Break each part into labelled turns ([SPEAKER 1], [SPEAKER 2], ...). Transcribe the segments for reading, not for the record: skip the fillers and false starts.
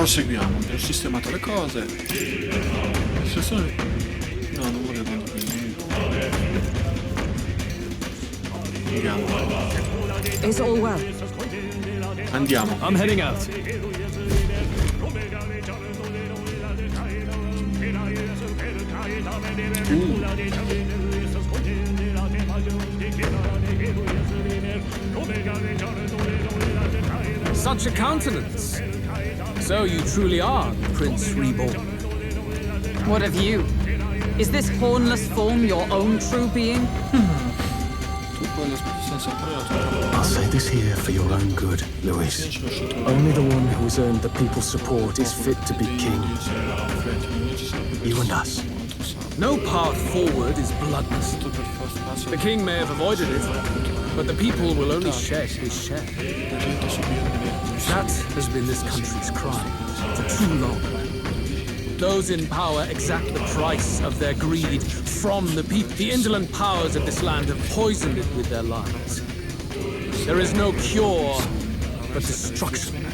[SPEAKER 1] proseguiamo. Abbiamo sistemato le cose. No, non volevo. Andiamo.
[SPEAKER 2] Is all well?
[SPEAKER 1] Andiamo.
[SPEAKER 3] I'm heading out. Such a countenance. So you truly are Prince Reborn.
[SPEAKER 2] What of you? Is this hornless form your own true being?
[SPEAKER 4] I'll say this here for your own good, Luis. Only the one who has earned the people's support is fit to be king. You and us.
[SPEAKER 3] No path forward is bloodless. The king may have avoided it, but the people will only shed his share. That has been this country's crime for too long. Those in power exact the price of their greed from the people. The indolent powers of this land have poisoned it with their lies. There is no cure but destruction.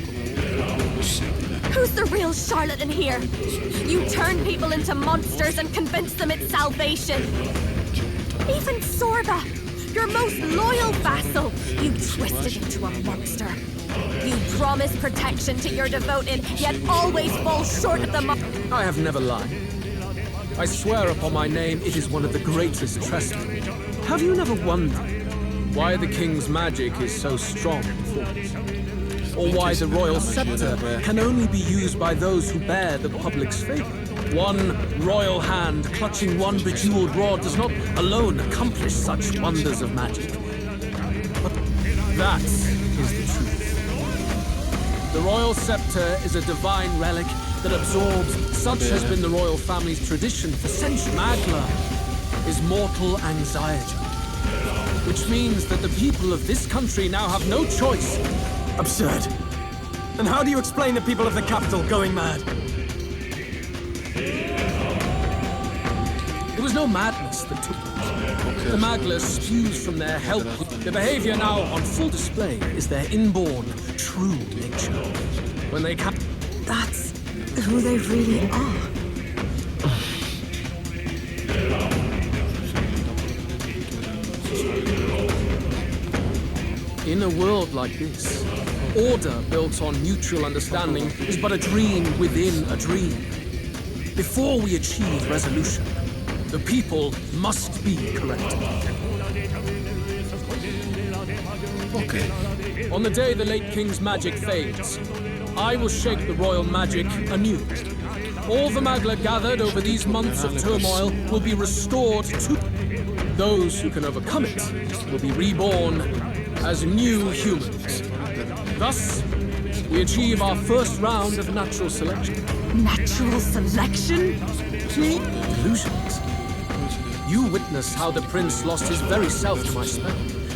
[SPEAKER 5] Who's the real charlatan here? You turn people into monsters and convince them it's salvation. Even Sorba, your most loyal vassal, you twisted into a monster. You promise protection to your devoted, yet always fall short of the mark.
[SPEAKER 3] I have never lied. I swear upon my name, it is one of the greatest trespasses. Have you never wondered why the king's magic is so strong and force? Or why the royal scepter can only be used by those who bear the public's favor? One royal hand clutching one bejeweled rod does not alone accomplish such wonders of magic. But that is the truth. The royal scepter is a divine relic that absorbs, such has been the royal family's tradition for centuries. Magla is mortal anxiety, which means that the people of this country now have no choice.
[SPEAKER 4] Absurd. And how do you explain the people of the capital going mad?
[SPEAKER 3] It was no madness that took place. The Magla spews from their help. The behavior now on full display is their inborn, true nature. When they
[SPEAKER 5] That's who they really are.
[SPEAKER 3] In a world like this, order built on mutual understanding is but a dream within a dream. Before we achieve resolution, the people must be corrected.
[SPEAKER 1] Ok.
[SPEAKER 3] On the day the late king's magic fades, I will shake the royal magic anew. All the Magla gathered over these months of turmoil will be restored to... Those who can overcome it will be reborn as new humans. Thus, we achieve our first round of natural selection.
[SPEAKER 5] Natural selection?
[SPEAKER 3] Illusions. You witnessed how the prince lost his very self to my spell,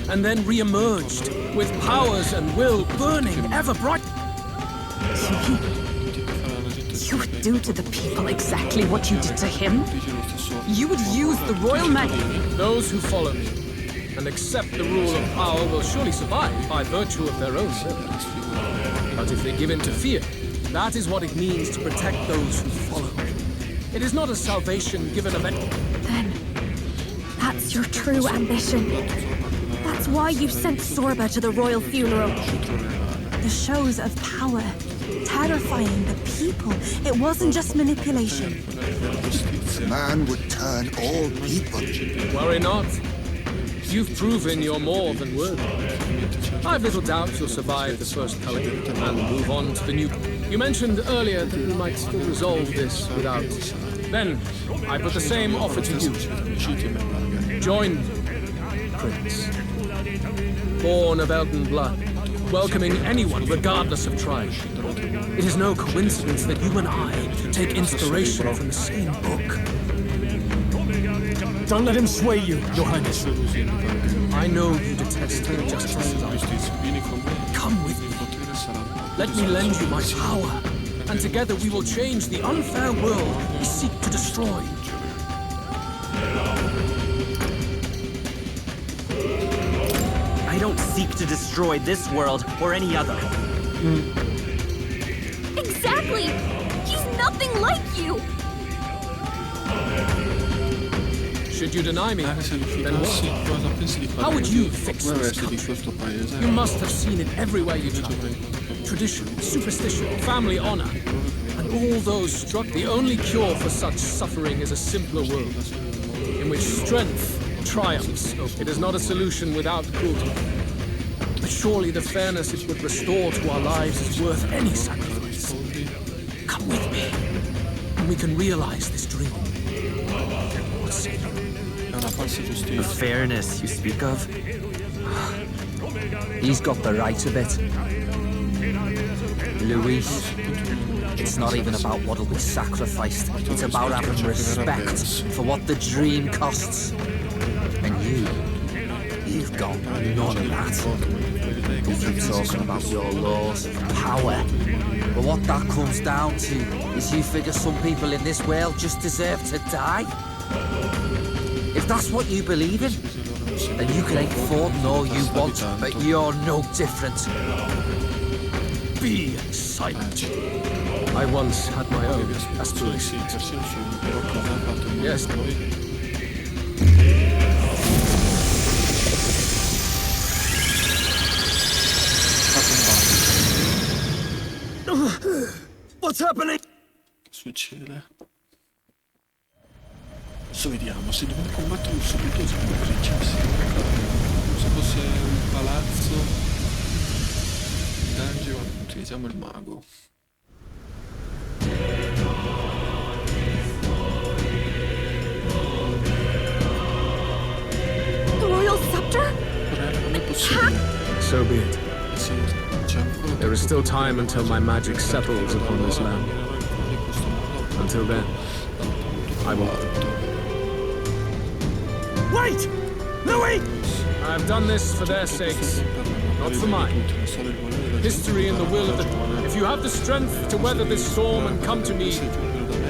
[SPEAKER 3] and then re-emerged with powers and will burning ever bright.
[SPEAKER 5] You would do to the people exactly what you did to him? You would use the royal magic.
[SPEAKER 3] Those who follow me and accept the rule of power will surely survive by virtue of their own will. But if they give in to fear, that is what it means to protect those who follow. It is not a salvation given of any...
[SPEAKER 5] Then, that's your true ambition. That's why you sent Sorba to the royal funeral. The shows of power, terrifying the people. It wasn't just manipulation.
[SPEAKER 6] Man would turn all people.
[SPEAKER 3] Worry not. You've proven you're more than worthy. I've little doubt you'll survive the first culling and move on to the new... You mentioned earlier that we might still resolve this without... Then, I put the same offer to you. Join me, Prince. Born of elven blood, welcoming anyone regardless of tribe. It is no coincidence that you and I take inspiration from the same book.
[SPEAKER 4] Don't let him sway you, Your Highness.
[SPEAKER 3] I know you detest injustice. Come with me. Let me lend you my power, and together we will change the unfair world we seek to destroy.
[SPEAKER 7] I don't seek to destroy this world or any other.
[SPEAKER 5] Exactly! He's nothing like you!
[SPEAKER 3] Should you deny me,
[SPEAKER 1] Se
[SPEAKER 3] then
[SPEAKER 1] rifiutassi,
[SPEAKER 3] what?
[SPEAKER 1] cosa pensi di fare?
[SPEAKER 3] How would you fix this
[SPEAKER 1] di
[SPEAKER 3] country?
[SPEAKER 1] questo paese?
[SPEAKER 3] You must have seen it everywhere you travel. Tradition, superstition, family honor. And all those struck, the only cure for such suffering is a simpler world, in which strength triumphs. It is not a solution without cruelty. But surely the fairness it would restore to our lives is worth any sacrifice. Come with me, and we can realize this dream.
[SPEAKER 1] È una falsa
[SPEAKER 7] The
[SPEAKER 1] giustizia.
[SPEAKER 7] fairness you speak of? He's got the right of it. Luis, it's not even about what'll be sacrificed. It's about having respect for what the dream costs. And you've got none of that. You keep talking about your laws of power. But what that comes down to is you figure some people in this world just deserve to die. If that's what you believe in, then you can hate Forden all you want, but you're no different.
[SPEAKER 3] Be silent. I once had my own aspirations. Yes.
[SPEAKER 4] What's happening?
[SPEAKER 1] Che succede? Adesso vediamo, se dobbiamo combattere subito siamo felicissimi. Se fosse un palazzo, dungeon, utilizziamo il mago.
[SPEAKER 5] The royal scepter?
[SPEAKER 1] Non è possibile.
[SPEAKER 3] So be it.
[SPEAKER 1] Sì, c'è ancora.
[SPEAKER 3] There is still time until my magic settles upon this land. Until then, I will.
[SPEAKER 4] Wait! Louis!
[SPEAKER 3] I have done this for their sakes, not for mine. History and the will of the... If you have the strength to weather this storm and come to me,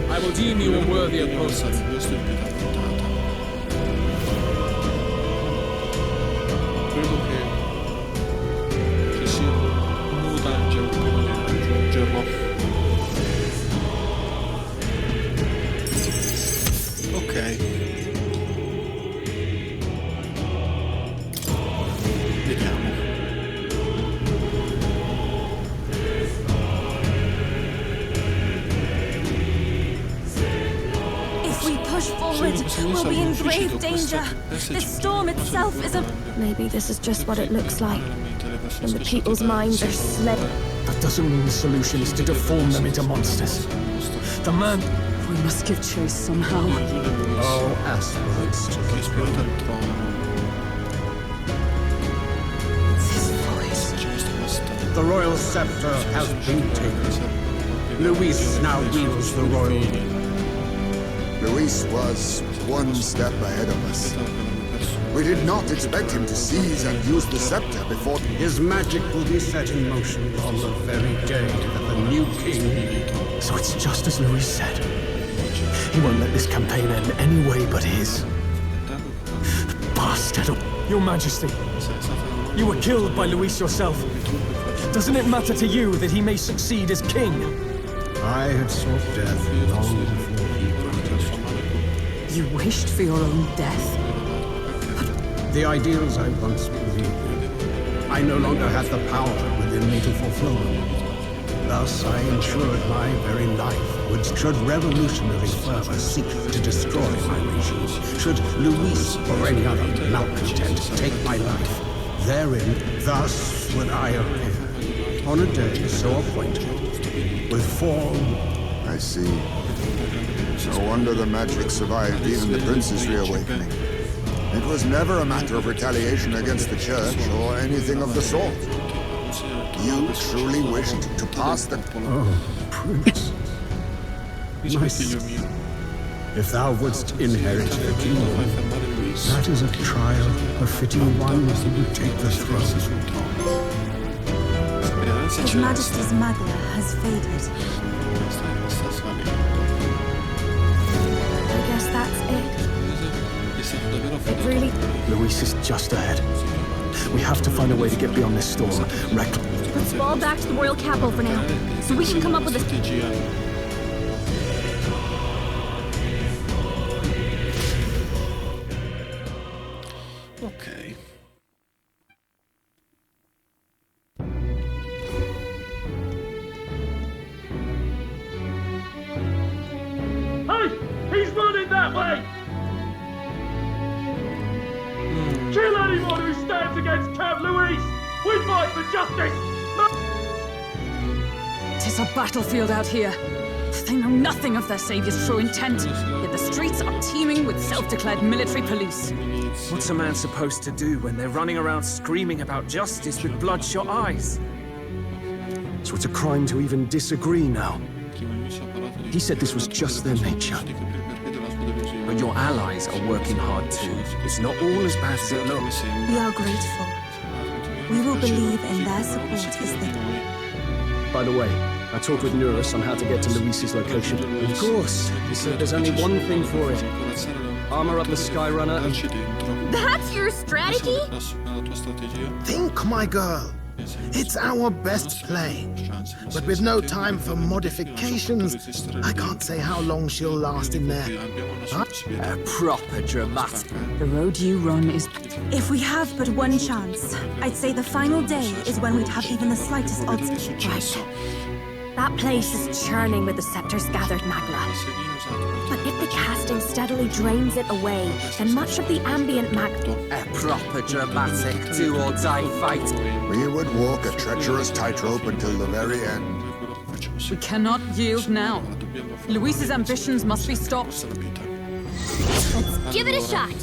[SPEAKER 3] I will deem you a worthy opponent.
[SPEAKER 1] Credo che ci sia un nuovo dungeon prima di raggiungerlo. Ok. Vediamo.
[SPEAKER 5] If we push forward, we'll be in grave danger. This storm itself is a... Maybe this is just what it looks like. And the people's minds are slick.
[SPEAKER 4] That doesn't mean the solution is to deform them into monsters. The man...
[SPEAKER 2] We must give chase somehow.
[SPEAKER 4] All aspirants to
[SPEAKER 1] Che ispirata al trono.
[SPEAKER 2] This voice.
[SPEAKER 8] The royal scepter has been taken. Luis now wields the royal.
[SPEAKER 6] Luis was one step ahead of us. We did not expect him to seize and use the scepter before...
[SPEAKER 8] His magic will be set in motion on the very day that the new king...
[SPEAKER 4] So it's just as Luis said. He won't let this campaign end any way but his. Bastard! Your Majesty, you were killed by Luis yourself. Doesn't it matter to you that he may succeed as king?
[SPEAKER 8] I had sought death long before he brought it.
[SPEAKER 2] You wished for your own death.
[SPEAKER 8] The ideals I once believed in, I no longer had the power within me to fulfill them. Thus I ensured my very life would, should revolutionary fervor seek to destroy my regime, should Luis or any other malcontent take my life, therein thus would I appear, on a day so appointed, with form...
[SPEAKER 6] I see. No wonder the magic survived even the prince's reawakening. It was never a matter of retaliation against the church or anything of the sort. You truly wished to pass the...
[SPEAKER 8] Oh, Prince. My son, if thou wouldst inherit the kingdom, that is a trial befitting one who would take the throne.
[SPEAKER 5] His Majesty's magna has faded. I guess that's it. It really...
[SPEAKER 4] Luis is just ahead. We have to find a way to get beyond this storm.
[SPEAKER 5] Let's fall back to the royal capital for now, so we can come up with a...
[SPEAKER 1] Ok.
[SPEAKER 9] Hey! He's running that way! Kill anyone who stands against Count Louise! We fight for justice!
[SPEAKER 2] Tis a battlefield out here. They know nothing of their savior's true intent, yet the streets are teeming with self-declared military police.
[SPEAKER 3] What's a man supposed to do when they're running around screaming about justice with bloodshot eyes?
[SPEAKER 4] So it's a crime to even disagree now. He said this was just their nature.
[SPEAKER 3] But your allies are working hard too. It's not all as bad as it looks.
[SPEAKER 10] We are grateful. We will believe in their support as they...
[SPEAKER 4] By the way, I talked with Nurus on how to get to Luis's location. Of course, he said there's only one thing for it. Armor up the Skyrunner and...
[SPEAKER 5] That's your strategy?
[SPEAKER 11] Think, my girl. It's our best play. But with no time for modifications, I can't say how long she'll last in there.
[SPEAKER 7] A proper dramatic.
[SPEAKER 2] The road you run is...
[SPEAKER 10] If we have but one chance, I'd say the final day is when we'd have even the slightest odds.
[SPEAKER 5] Right. That place is churning with the Scepter's gathered magma. But if the casting steadily drains it away, then much of the ambient magma...
[SPEAKER 7] A proper dramatic do-or-die fight.
[SPEAKER 6] We would walk a treacherous tightrope until the very end.
[SPEAKER 2] We cannot yield now. Luis's ambitions must be stopped.
[SPEAKER 5] Let's give it a shot!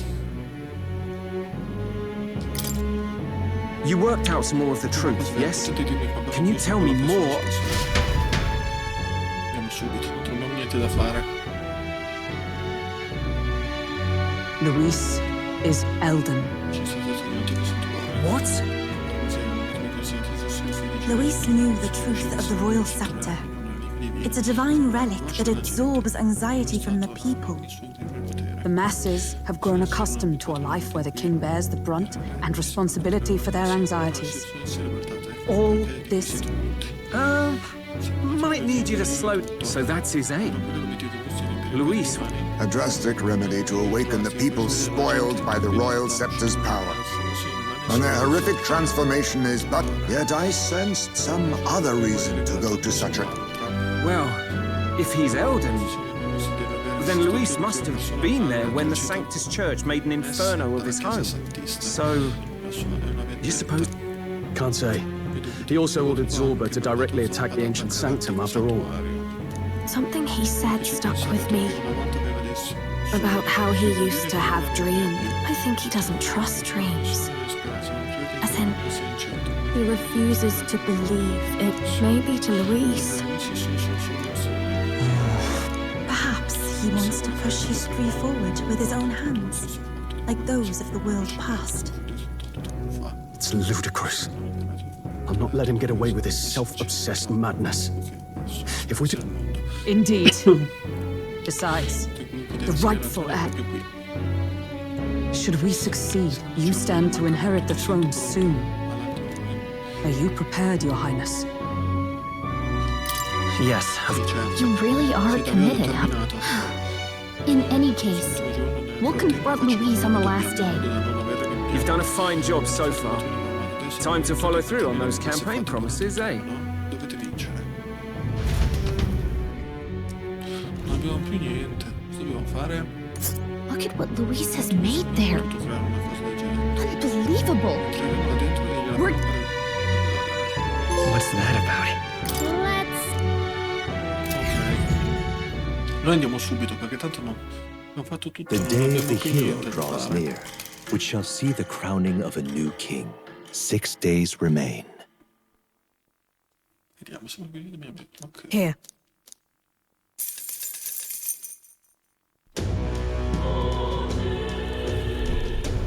[SPEAKER 3] You worked out some more of the truth, yes? Can you tell me more?
[SPEAKER 1] Andiamo subito, non abbiamo niente da fare.
[SPEAKER 2] Luis is Elden.
[SPEAKER 3] What?
[SPEAKER 10] Luis knew the truth of the royal scepter. It's a divine relic that absorbs anxiety from the people.
[SPEAKER 2] The masses have grown accustomed to a life where the king bears the brunt and responsibility for their anxieties. All this...
[SPEAKER 3] Might need you to slow... So that's his aim. Luis...
[SPEAKER 6] A drastic remedy to awaken the people spoiled by the royal scepter's power. And their horrific transformation is but... Yet I sensed some other reason to go to such a...
[SPEAKER 3] Well, if he's Elden, then Luis must have been there when the Sanctus Church made an inferno of his home. So, you suppose...
[SPEAKER 4] Can't say. He also ordered Zorba to directly attack the ancient sanctum after all.
[SPEAKER 5] Something he said stuck with me. About how he used to have dreams. I think he doesn't trust dreams. As in, he refuses to believe it may be to Luis.
[SPEAKER 10] Perhaps he wants to push history forward with his own hands, like those of the world past.
[SPEAKER 4] It's ludicrous. I'll not let him get away with his self-obsessed madness. If we do...
[SPEAKER 2] Indeed. Besides, the rightful heir. Should we succeed, you stand to inherit the throne soon. Are you prepared, Your Highness?
[SPEAKER 3] Yes.
[SPEAKER 5] You really are committed, huh? In any case, we'll confront Louise on the last day.
[SPEAKER 3] You've done a fine job so far. Time to follow through on those campaign promises, eh?
[SPEAKER 1] Dovete vincere. Non abbiamo più niente. Cosa dobbiamo fare?
[SPEAKER 5] Look at what Louise has made there. Unbelievable. We're...
[SPEAKER 3] What's that about?
[SPEAKER 5] Let's...
[SPEAKER 1] Ok. Noi andiamo subito perché tanto no. Abbiamo fatto tutto.
[SPEAKER 12] The day of the hero draws near, which shall see the crowning of a new king. 6 days remain.
[SPEAKER 1] Vediamo se abbiamo detto. Ok.
[SPEAKER 10] Here.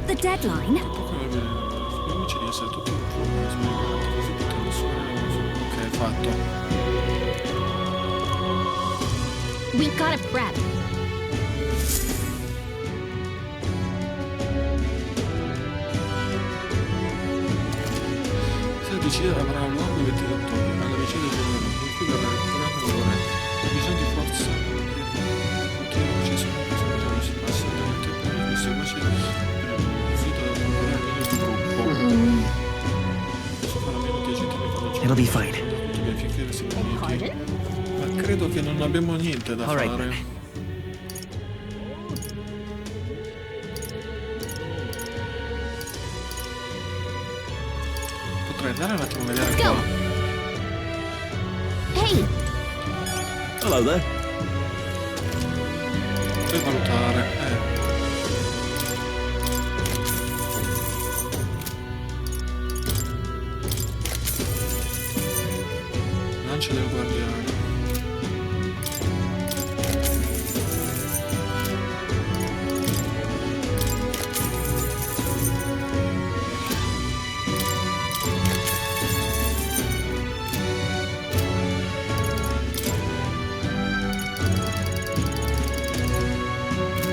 [SPEAKER 5] The deadline?
[SPEAKER 1] Speriamoci di essere tutti in forma. Così potremo suonare. Ok, fatto.
[SPEAKER 5] We've got to prep.
[SPEAKER 1] vigilia avrà luogo il 20 ottobre alla vigilia del giorno in cui verrà recuperato l'oponente. La visione di forza potere ci sono si passa dal tempo di queste voci riuscito a lavorare nel tuo gruppo. Posso fare almeno 10 temi con la
[SPEAKER 12] It'll be fine.
[SPEAKER 1] finché si comunichi. Ma credo che non abbiamo niente da fare. Potrei andare un attimo a vedere qua.
[SPEAKER 5] Hey!
[SPEAKER 12] Hello there.
[SPEAKER 1] Per valutare. Lancia del guardiano.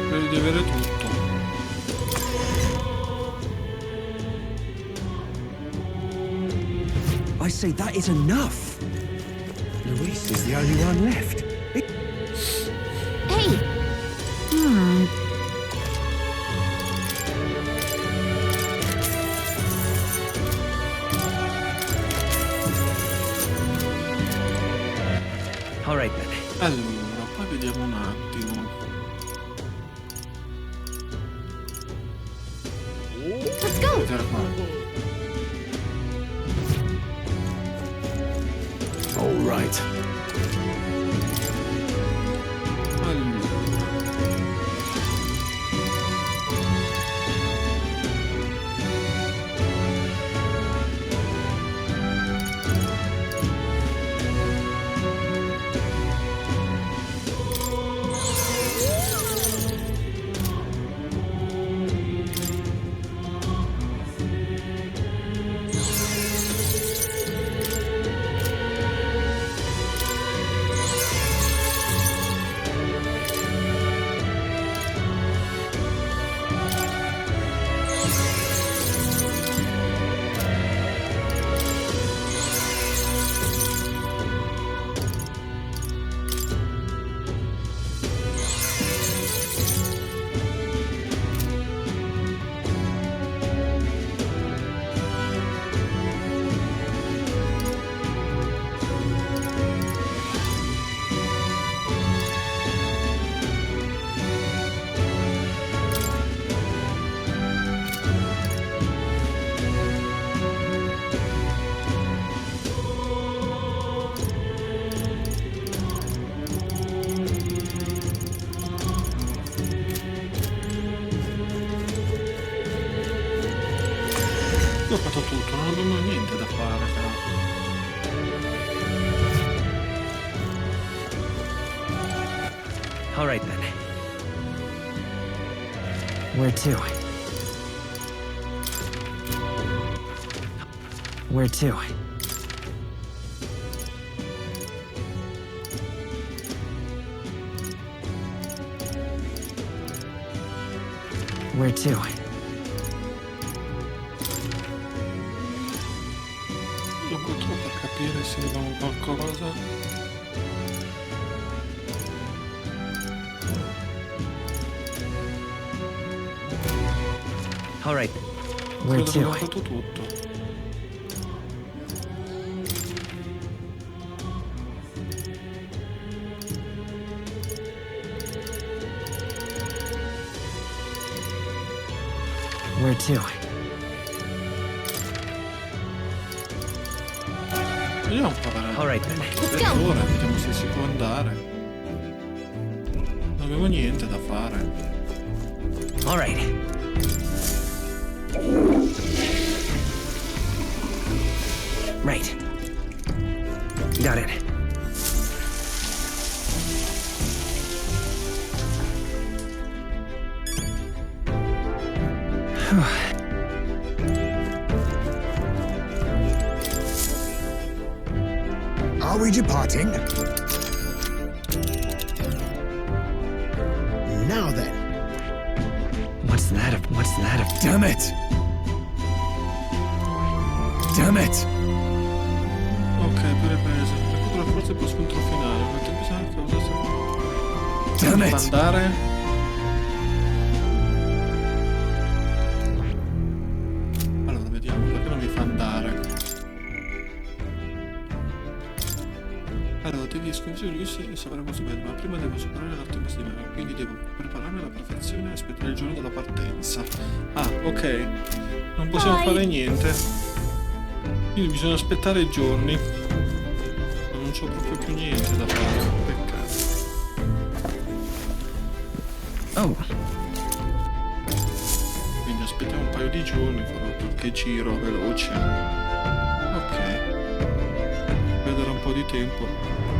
[SPEAKER 1] Credo di avere tutto.
[SPEAKER 12] I say that is enough. Luis is the only one left.
[SPEAKER 5] Hey!
[SPEAKER 12] All right then.
[SPEAKER 1] Allora, poi vediamo un attimo.
[SPEAKER 5] Let's go!
[SPEAKER 1] Vedere qua.
[SPEAKER 4] All right.
[SPEAKER 1] Io ho fatto tutto, non abbiamo niente da fare però.
[SPEAKER 12] All right then. Where to? Where to? Where to?
[SPEAKER 1] Dopo tutto per capire se abbiamo qualcosa.
[SPEAKER 12] All right. Where
[SPEAKER 1] Credo che
[SPEAKER 12] to?
[SPEAKER 1] abbiamo fatto tutto.
[SPEAKER 12] Where to?
[SPEAKER 1] Vediamo un po' per
[SPEAKER 12] All right then.
[SPEAKER 1] ora, vediamo se si può andare. Non avevo niente da fare.
[SPEAKER 12] All right. Right. Got it.
[SPEAKER 6] Are we departing?
[SPEAKER 11] Now then.
[SPEAKER 12] What's that? What's that?
[SPEAKER 4] Damn it! Damn it!
[SPEAKER 1] la forza per scontro finale. Quanto bisogna cosa
[SPEAKER 4] Damn it!
[SPEAKER 1] andare? Allora, vediamo, perché non mi fa andare? Allora, devi sconfiggere lui e sapere cosa bene, ma prima devo superare l'altro di me, quindi devo prepararmi alla perfezione e aspettare il giorno della partenza. Ah, ok. Non possiamo fare niente. Quindi bisogna aspettare i giorni. Ma non c'ho proprio più niente da fare. Peccato.
[SPEAKER 13] Oh.
[SPEAKER 1] Quindi aspettiamo un paio di giorni, farò qualche giro veloce. Ok. Perderà un po' di tempo.